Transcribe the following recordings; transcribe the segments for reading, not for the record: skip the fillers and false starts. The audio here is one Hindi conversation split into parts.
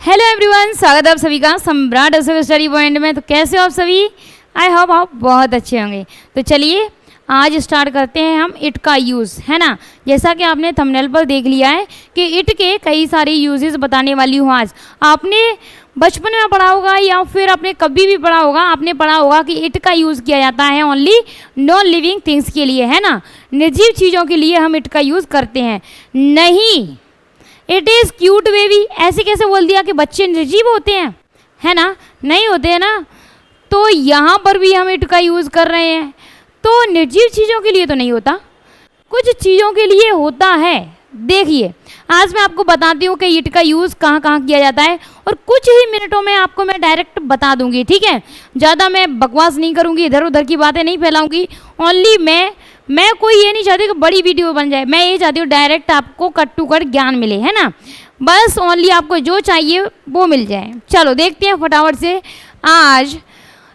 हेलो एवरीवन, स्वागत है आप सभी का सम्राट स्टडी पॉइंट में। तो कैसे हो आप सभी? आई होप आप बहुत अच्छे होंगे। तो चलिए आज स्टार्ट करते हैं हम इट का यूज़, है ना। जैसा कि आपने थंबनेल पर देख लिया है कि इट के कई सारे यूजेस बताने वाली हूँ आज। आपने बचपन में पढ़ा होगा या फिर आपने कभी भी पढ़ा होगा, आपने पढ़ा होगा कि इट का यूज़ किया जाता है ओनली नॉन लिविंग थिंग्स के लिए, है ना। निर्जीव चीज़ों के लिए हम इट का यूज़ करते हैं। नहीं, इट इज़ क्यूट बेबी, ऐसे कैसे बोल दिया कि बच्चे निर्जीव होते हैं, है ना। नहीं होते हैं ना। तो यहाँ पर भी हम इट का यूज़ कर रहे हैं। तो निर्जीव चीज़ों के लिए तो नहीं होता, कुछ चीज़ों के लिए होता है। देखिए आज मैं आपको बताती हूँ कि इट का यूज़ कहाँ कहाँ किया जाता है और कुछ ही मिनटों में आपको मैं डायरेक्ट बता दूँगी, ठीक है। ज़्यादा मैं बकवास नहीं करूँगी, इधर उधर की बातें नहीं फैलाऊँगी। ओनली मैं कोई ये नहीं चाहती कि बड़ी वीडियो बन जाए, मैं ये चाहती हूँ डायरेक्ट आपको कट टू कट ज्ञान मिले, है ना। बस ओनली आपको जो चाहिए वो मिल जाए। चलो देखते हैं फटाफट से आज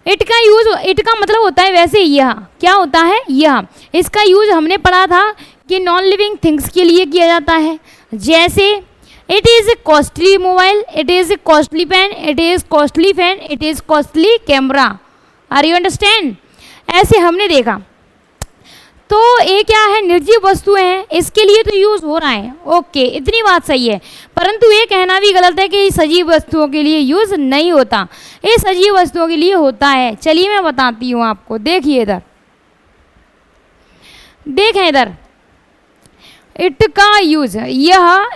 इट का यूज़। इट का मतलब होता है वैसे यह क्या होता है, यह इसका यूज़ हमने पढ़ा था कि नॉन लिविंग थिंग्स के लिए किया जाता है। जैसे it is a costly mobile, it is a costly pen, it is costly fan, it is costly camera. Are you understand? ऐसे हमने देखा। तो ये क्या है, निर्जीव वस्तुएं हैं, इसके लिए तो यूज़ हो रहा है। ओके, इतनी बात सही है। परंतु ये कहना भी गलत है कि सजीव वस्तुओं के लिए यूज़ नहीं होता। ये सजीव वस्तुओं के लिए होता है। चलिए मैं बताती हूँ आपको। देखिए इधर, देखें इधर, इट का यूज़ यह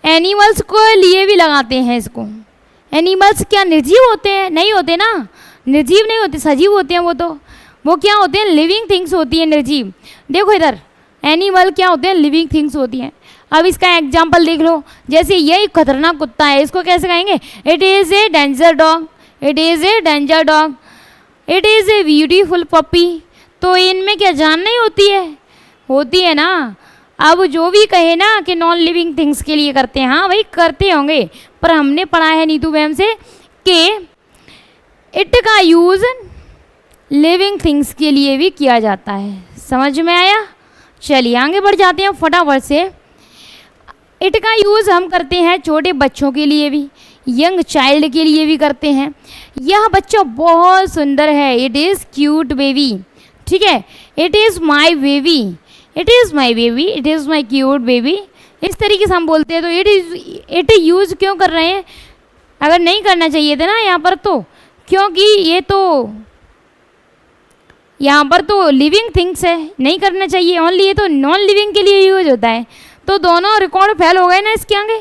एनिमल्स को लिए भी लगाते हैं इसको। एनिमल्स क्या निर्जीव होते हैं? नहीं होते ना, निर्जीव नहीं होते, सजीव होते हैं। वो क्या होते हैं? लिविंग थिंग्स होती हैं निर्जीव। देखो इधर, एनिमल क्या होते हैं? लिविंग थिंग्स होती हैं। अब इसका एग्जाम्पल देख लो। जैसे यही खतरनाक कुत्ता है, इसको कैसे कहेंगे? It is A danger dog, it is A danger dog, it is a beautiful puppy. तो इनमें क्या जान नहीं होती है ना। अब जो भी कहे ना कि नॉन लिविंग थिंग्स के लिए करते हैं, हाँ भाई करते होंगे, पर हमने पढ़ा है नीतू मैम से कि इट का यूज़ लिविंग थिंग्स के लिए भी किया जाता है। समझ में आया? चलिए आगे बढ़ जाते हैं फटाफट से। इट का यूज़ हम करते हैं छोटे बच्चों के लिए भी, यंग चाइल्ड के लिए भी करते हैं। यह बच्चा बहुत सुंदर है, इट इज़ क्यूट बेबी, ठीक है। It is my baby, it is my baby, it is my cute baby. इस तरीके से हम बोलते हैं। तो इट यूज़ क्यों कर रहे हैं? अगर नहीं करना चाहिए था ना यहाँ पर, तो क्योंकि ये तो यहाँ पर तो लिविंग थिंग्स है, नहीं करना चाहिए। ओनली ये तो नॉन लिविंग के लिए यूज होता है। तो दोनों रिकॉर्ड फेल हो गए ना, इसके आगे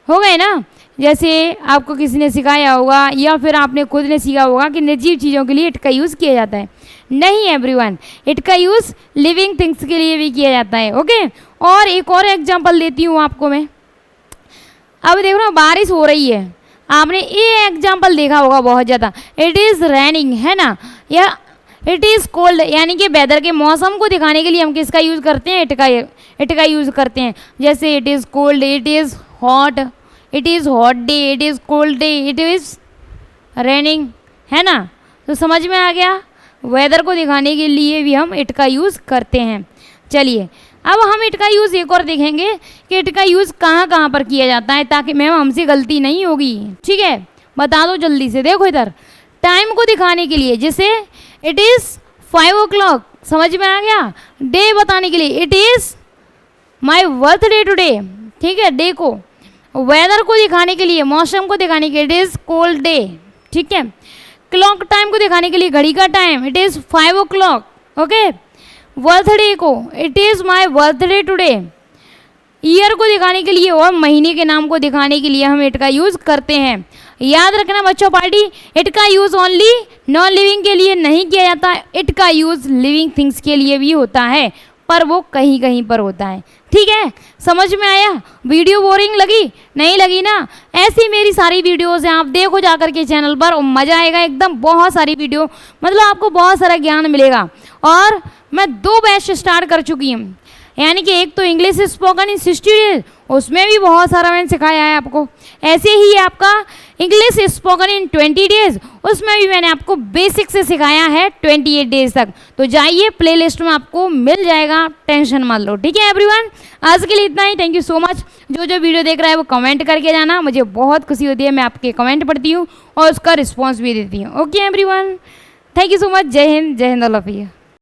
हो गए ना। जैसे आपको किसी ने सिखाया होगा या फिर आपने खुद ने सीखा होगा कि निर्जीव चीज़ों के लिए इट का यूज़ किया जाता है। नहीं एवरीवन, इट का यूज़ लिविंग थिंग्स के लिए भी किया जाता है। ओके, और एक और एग्जाम्पल देती हूँ आपको मैं। अब देखो ना, बारिश हो रही है, आपने ये एग्जाम्पल देखा होगा बहुत ज़्यादा। इट इज़ रेनिंग, है ना। या इट इज़ कोल्ड, यानी कि वेदर के मौसम को दिखाने के लिए हम किसका यूज़ करते हैं? इट का यूज़ करते हैं। जैसे it is cold, it is hot, it is hot day, it is cold day, it is raining, है ना। तो समझ में आ गया? वेदर को दिखाने के लिए भी हम इट का यूज़ करते हैं। चलिए अब हम इट का यूज़ एक और देखेंगे कि इट का यूज़ कहाँ कहाँ पर किया जाता है, ताकि मैम हमसे गलती नहीं होगी, ठीक है। बता दो जल्दी से। देखो इधर, टाइम को दिखाने के लिए, जैसे इट इज़ 5 o'clock, समझ में आ गया। डे बताने के लिए it is my birthday today, ठीक है, डे को। वेदर को दिखाने के लिए, मौसम को दिखाने के लिए इट इज़ कोल्ड डे, ठीक है। क्लॉक टाइम को दिखाने के लिए, घड़ी का time, it is 5 o'clock, okay. Birthday को it is my birthday today. Year को दिखाने के लिए और महीने के नाम को दिखाने के लिए हम इट का यूज़ करते हैं। याद रखना बच्चों पार्टी, इट का यूज़ ओनली नॉन लिविंग के लिए नहीं किया जाता। इट का यूज़ लिविंग थिंग्स के लिए भी होता है, पर वो कहीं कहीं पर होता है, ठीक है। समझ में आया? वीडियो बोरिंग लगी? नहीं लगी ना। ऐसी मेरी सारी वीडियोज़ हैं, आप देखो जा कर के चैनल पर, और मज़ा आएगा एकदम। बहुत सारी वीडियो, मतलब आपको बहुत सारा ज्ञान मिलेगा। और मैं 2 बैच स्टार्ट कर चुकी हूँ, यानी कि एक तो इंग्लिश स्पोकन इन 60 डेज उसमें भी बहुत सारा मैंने सिखाया है आपको। ऐसे ही आपका इंग्लिश स्पोकन इन 20 डेज, उसमें भी मैंने आपको बेसिक से सिखाया है 28 डेज तक। तो जाइए प्लेलिस्ट में आपको मिल जाएगा, टेंशन मत लो। ठीक है एवरीवन, आज के लिए इतना ही। Thank you so much. जो जो वीडियो देख रहा है वो कमेंट करके जाना, मुझे बहुत खुशी होती है, मैं आपके कमेंट पढ़ती हूँ और उसका रिस्पॉन्स भी देती हूँ। Okay everyone, thank you so much. जय हिंद, जय हिंद ऑल ऑफ यू।